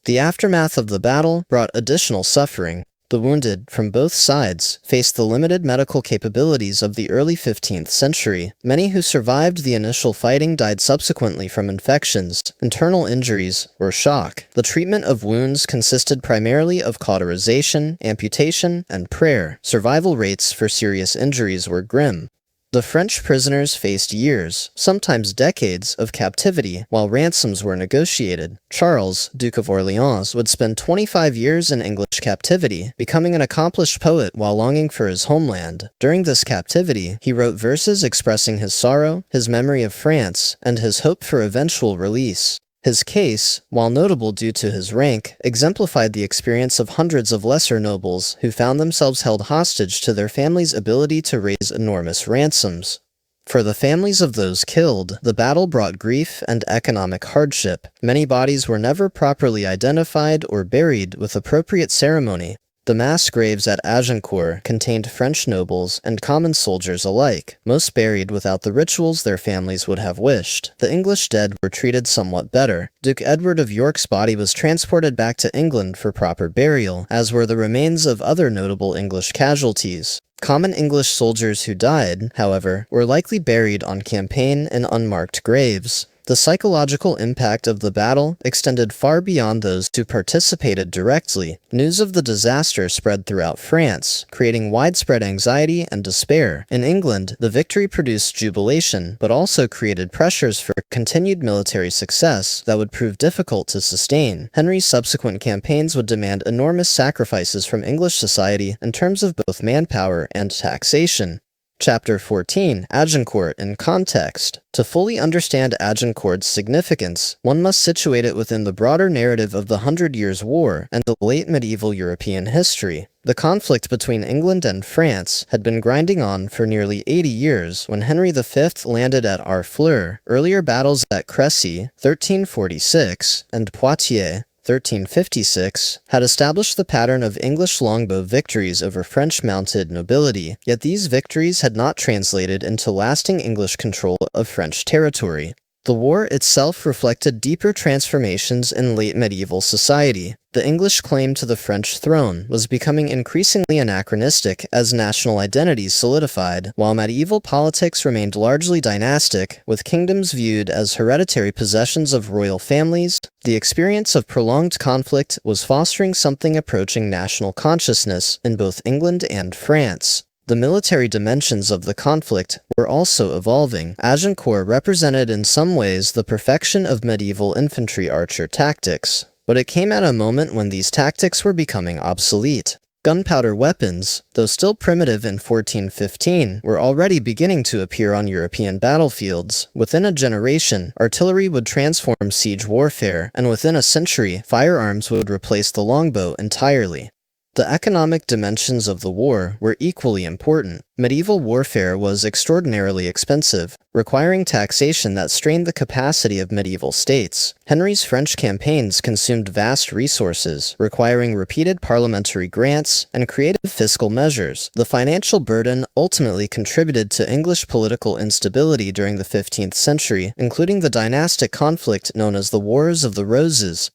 The aftermath of the battle brought additional suffering. The wounded, from both sides, faced the limited medical capabilities of the early 15th century. Many who survived the initial fighting died subsequently from infections, internal injuries, or shock. The treatment of wounds consisted primarily of cauterization, amputation, and prayer. Survival rates for serious injuries were grim. The French prisoners faced years, sometimes decades, of captivity while ransoms were negotiated. Charles, Duke of Orleans, would spend 25 years in English captivity, becoming an accomplished poet while longing for his homeland. During this captivity, he wrote verses expressing his sorrow, his memory of France, and his hope for eventual release. His case, while notable due to his rank, exemplified the experience of hundreds of lesser nobles who found themselves held hostage to their families' ability to raise enormous ransoms. For the families of those killed, the battle brought grief and economic hardship. Many bodies were never properly identified or buried with appropriate ceremony. The mass graves at Agincourt contained French nobles and common soldiers alike, most buried without the rituals their families would have wished. The English dead were treated somewhat better. Duke Edward of York's body was transported back to England for proper burial, as were the remains of other notable English casualties. Common English soldiers who died, however, were likely buried on campaign in unmarked graves. The psychological impact of the battle extended far beyond those who participated directly. News of the disaster spread throughout France, creating widespread anxiety and despair. In England, the victory produced jubilation, but also created pressures for continued military success that would prove difficult to sustain. Henry's subsequent campaigns would demand enormous sacrifices from English society in terms of both manpower and taxation. Chapter 14, Agincourt in Context. To fully understand Agincourt's significance, one must situate it within the broader narrative of the Hundred Years' War and the late medieval European history. The conflict between England and France had been grinding on for nearly 80 years when Henry V landed at Harfleur. Earlier battles at Crécy, 1346, and Poitiers, 1356, had established the pattern of English longbow victories over French mounted nobility, yet these victories had not translated into lasting English control of French territory. The war itself reflected deeper transformations in late medieval society. The English claim to the French throne was becoming increasingly anachronistic as national identities solidified, while medieval politics remained largely dynastic, with kingdoms viewed as hereditary possessions of royal families. The experience of prolonged conflict was fostering something approaching national consciousness in both England and France. The military dimensions of the conflict were also evolving. Agincourt represented in some ways the perfection of medieval infantry archer tactics, but it came at a moment when these tactics were becoming obsolete. Gunpowder weapons, though still primitive in 1415, were already beginning to appear on European battlefields. Within a generation, artillery would transform siege warfare, and within a century, firearms would replace the longbow entirely. The economic dimensions of the war were equally important. Medieval warfare was extraordinarily expensive, requiring taxation that strained the capacity of medieval states. Henry's French campaigns consumed vast resources, requiring repeated parliamentary grants and creative fiscal measures. The financial burden ultimately contributed to English political instability during the 15th century, including the dynastic conflict known as the Wars of the Roses.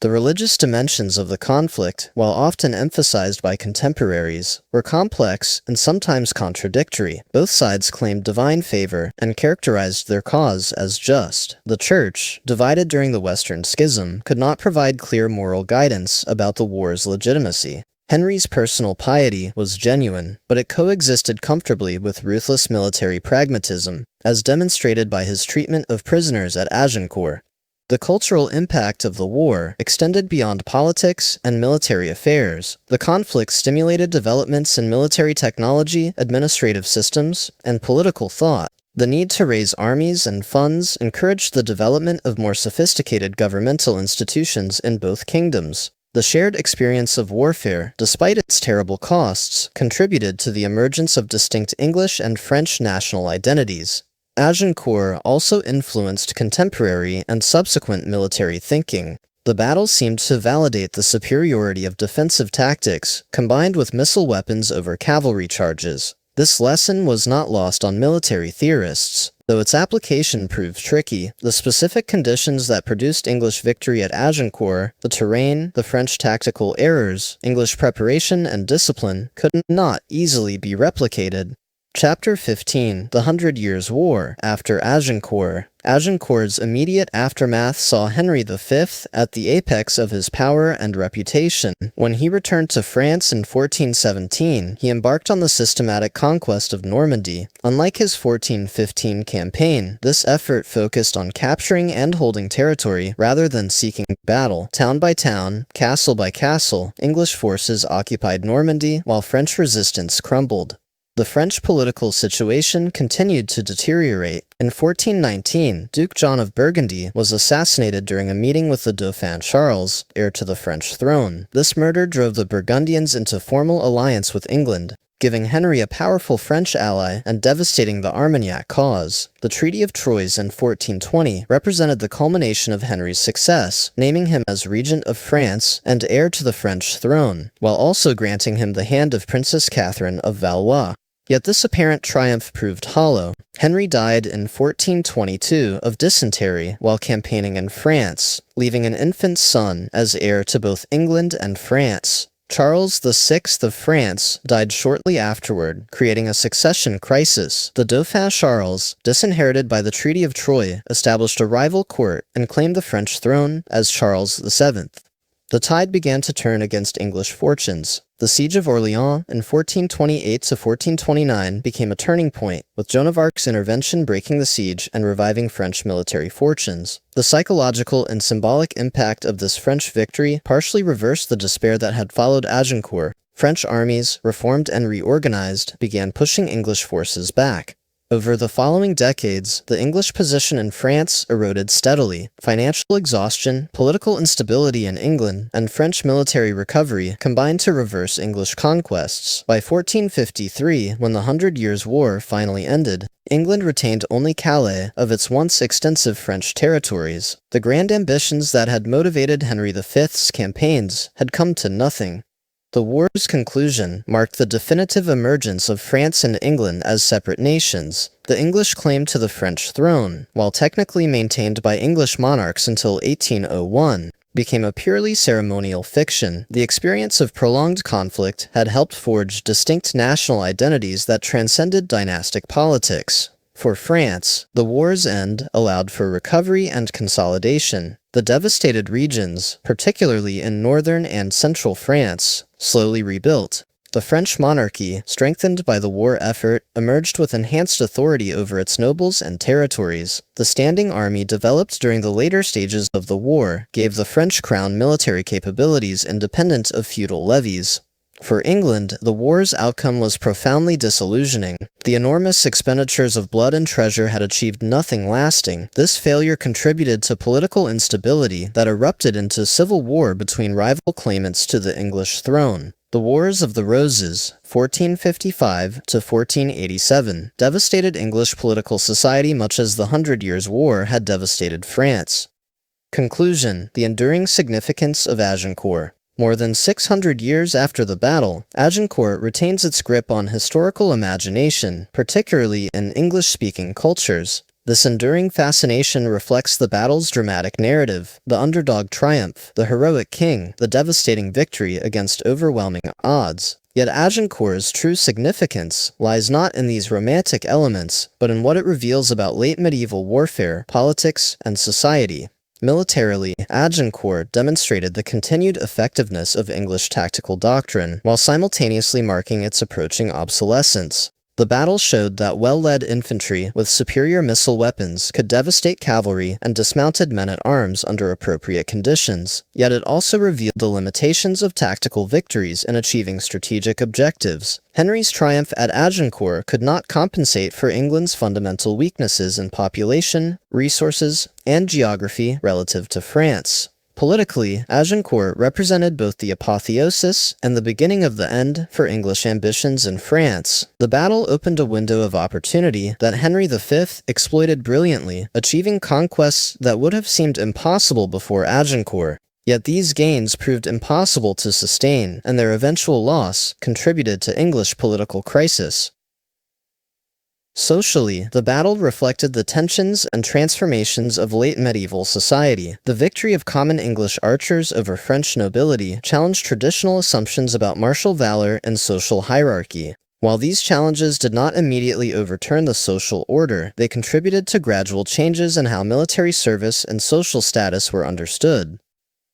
The religious dimensions of the conflict, while often emphasized by contemporaries, were complex and sometimes contradictory. Both sides claimed divine favor and characterized their cause as just. The Church, divided during the Western Schism, could not provide clear moral guidance about the war's legitimacy. Henry's personal piety was genuine, but it coexisted comfortably with ruthless military pragmatism, as demonstrated by his treatment of prisoners at Agincourt. The cultural impact of the war extended beyond politics and military affairs. The conflict stimulated developments in military technology, administrative systems, and political thought. The need to raise armies and funds encouraged the development of more sophisticated governmental institutions in both kingdoms. The shared experience of warfare, despite its terrible costs, contributed to the emergence of distinct English and French national identities. Agincourt also influenced contemporary and subsequent military thinking. The battle seemed to validate the superiority of defensive tactics, combined with missile weapons over cavalry charges. This lesson was not lost on military theorists. Though its application proved tricky, the specific conditions that produced English victory at Agincourt, the terrain, the French tactical errors, English preparation and discipline, could not easily be replicated. Chapter 15, The 100 Years' War, after Agincourt. Agincourt's immediate aftermath saw Henry V at the apex of his power and reputation. When he returned to France in 1417, he embarked on the systematic conquest of Normandy. Unlike his 1415 campaign, this effort focused on capturing and holding territory rather than seeking battle. Town by town, castle by castle, English forces occupied Normandy while French resistance crumbled. The French political situation continued to deteriorate. In 1419, Duke John of Burgundy was assassinated during a meeting with the Dauphin Charles, heir to the French throne. This murder drove the Burgundians into formal alliance with England, giving Henry a powerful French ally and devastating the Armagnac cause. The Treaty of Troyes in 1420 represented the culmination of Henry's success, naming him as regent of France and heir to the French throne, while also granting him the hand of Princess Catherine of Valois. Yet this apparent triumph proved hollow. Henry died in 1422 of dysentery while campaigning in France, leaving an infant son as heir to both England and France. Charles VI of France died shortly afterward, creating a succession crisis. The Dauphin Charles, disinherited by the Treaty of Troyes, established a rival court and claimed the French throne as Charles VII. The tide began to turn against English fortunes. The Siege of Orleans in 1428 to 1429 became a turning point, with Joan of Arc's intervention breaking the siege and reviving French military fortunes. The psychological and symbolic impact of this French victory partially reversed the despair that had followed Agincourt. French armies, reformed and reorganized, began pushing English forces back. Over the following decades, the English position in France eroded steadily. Financial exhaustion, political instability in England, and French military recovery combined to reverse English conquests. By 1453, when the Hundred Years' War finally ended, England retained only Calais of its once extensive French territories. The grand ambitions that had motivated Henry V's campaigns had come to nothing. The war's conclusion marked the definitive emergence of France and England as separate nations. The English claim to the French throne, while technically maintained by English monarchs until 1801, became a purely ceremonial fiction. The experience of prolonged conflict had helped forge distinct national identities that transcended dynastic politics. For France, the war's end allowed for recovery and consolidation. The devastated regions, particularly in northern and central France, slowly rebuilt. The French monarchy, strengthened by the war effort, emerged with enhanced authority over its nobles and territories. The standing army developed during the later stages of the war gave the French crown military capabilities independent of feudal levies. For England, the war's outcome was profoundly disillusioning. The enormous expenditures of blood and treasure had achieved nothing lasting. This failure contributed to political instability that erupted into civil war between rival claimants to the English throne. The Wars of the Roses, 1455 to 1487, devastated English political society much as the Hundred Years' War had devastated France. Conclusion: the enduring significance of Agincourt. More than 600 years after the battle, Agincourt retains its grip on historical imagination, particularly in English-speaking cultures. This enduring fascination reflects the battle's dramatic narrative, the underdog triumph, the heroic king, the devastating victory against overwhelming odds. Yet Agincourt's true significance lies not in these romantic elements, but in what it reveals about late medieval warfare, politics, and society. Militarily, Agincourt demonstrated the continued effectiveness of English tactical doctrine, while simultaneously marking its approaching obsolescence. The battle showed that well-led infantry with superior missile weapons could devastate cavalry and dismounted men-at-arms under appropriate conditions, yet it also revealed the limitations of tactical victories in achieving strategic objectives. Henry's triumph at Agincourt could not compensate for England's fundamental weaknesses in population, resources, and geography relative to France. Politically, Agincourt represented both the apotheosis and the beginning of the end for English ambitions in France. The battle opened a window of opportunity that Henry V exploited brilliantly, achieving conquests that would have seemed impossible before Agincourt. Yet these gains proved impossible to sustain, and their eventual loss contributed to English political crisis. Socially, the battle reflected the tensions and transformations of late medieval society. The victory of common English archers over French nobility challenged traditional assumptions about martial valor and social hierarchy. While these challenges did not immediately overturn the social order, they contributed to gradual changes in how military service and social status were understood.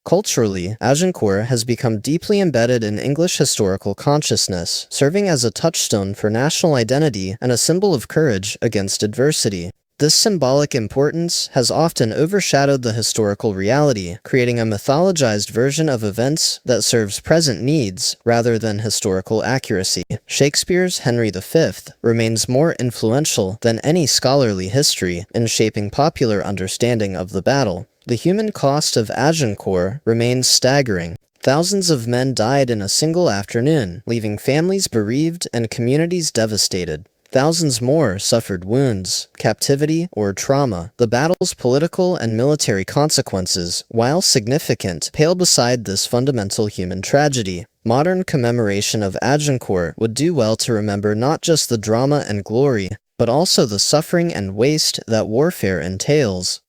Culturally, Agincourt has become deeply embedded in English historical consciousness, serving as a touchstone for national identity and a symbol of courage against adversity. This symbolic importance has often overshadowed the historical reality, creating a mythologized version of events that serves present needs rather than historical accuracy. Shakespeare's Henry V remains more influential than any scholarly history in shaping popular understanding of the battle. The human cost of Agincourt remains staggering. Thousands of men died in a single afternoon, leaving families bereaved and communities devastated. Thousands more suffered wounds, captivity, or trauma. The battle's political and military consequences, while significant, pale beside this fundamental human tragedy. Modern commemoration of Agincourt would do well to remember not just the drama and glory, but also the suffering and waste that warfare entails.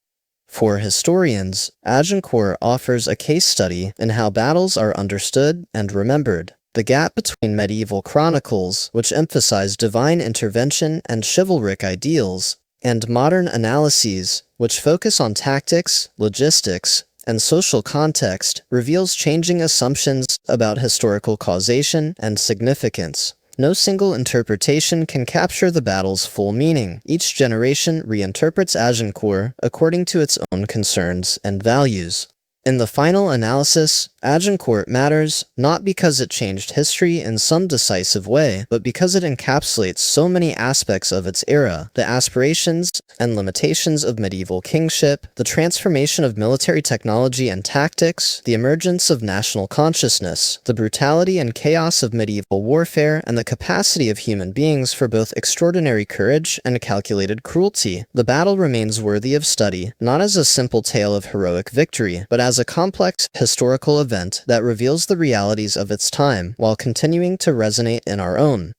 For historians, Agincourt offers a case study in how battles are understood and remembered. The gap between medieval chronicles, which emphasize divine intervention and chivalric ideals, and modern analyses, which focus on tactics, logistics, and social context, reveals changing assumptions about historical causation and significance. No single interpretation can capture the battle's full meaning. Each generation reinterprets Agincourt according to its own concerns and values. In the final analysis, Agincourt matters not because it changed history in some decisive way, but because it encapsulates so many aspects of its era: the aspirations and limitations of medieval kingship, the transformation of military technology and tactics, the emergence of national consciousness, the brutality and chaos of medieval warfare, and the capacity of human beings for both extraordinary courage and calculated cruelty. The battle remains worthy of study, not as a simple tale of heroic victory, but as a complex historical event that reveals the realities of its time while continuing to resonate in our own.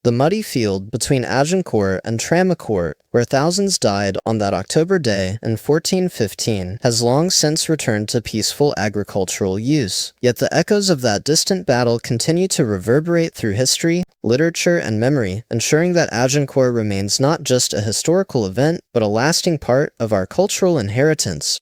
The muddy field between Agincourt and Tramecourt, where thousands died on that October day in 1415, has long since returned to peaceful agricultural use. Yet the echoes of that distant battle continue to reverberate through history, literature, and memory, ensuring that Agincourt remains not just a historical event, but a lasting part of our cultural inheritance.